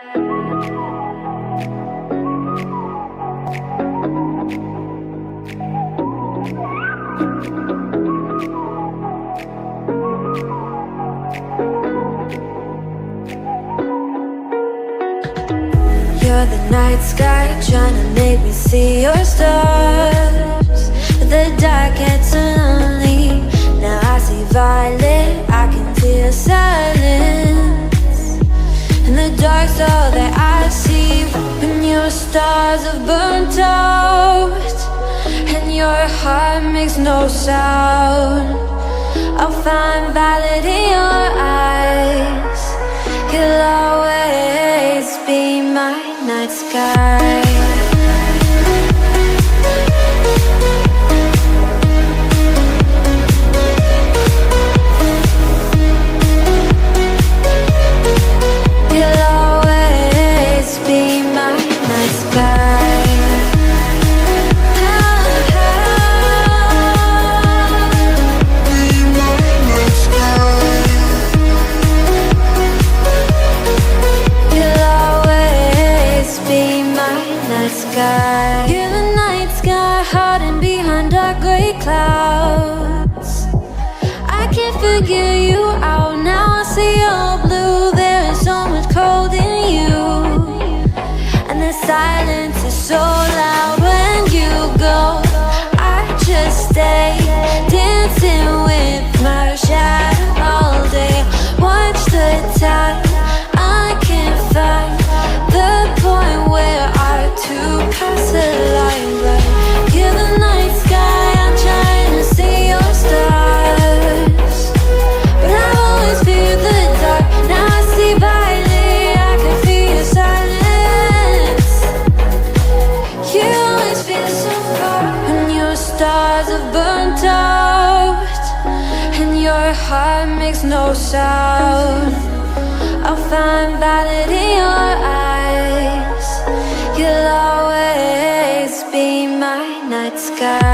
You're the night sky, trying to make me see your stars. But the dark gets so lonely. Now I see violet, I can feel silence. And the dark's all that I see. When your stars are burnt out and your heart makes no sound, I'll find violet in your eyes. You'll always be my night sky. You'll always be my night sky. You're the night sky, hiding behind dark gray clouds. I can't figure you out now. I see you're blue. There is so much cold in you, and the silence is so loud when you go. I just stay dancing with my shadow all day. Watch the tide. I can't find the point where to pass the line, but you're the night sky. I'm trying to see your stars, but I always fear the dark. Now I see violet, I can feel your silence. You always feel so far when your stars are burnt out and your heart makes no sound. I'll find violet in your eyes. You'll always be my night sky.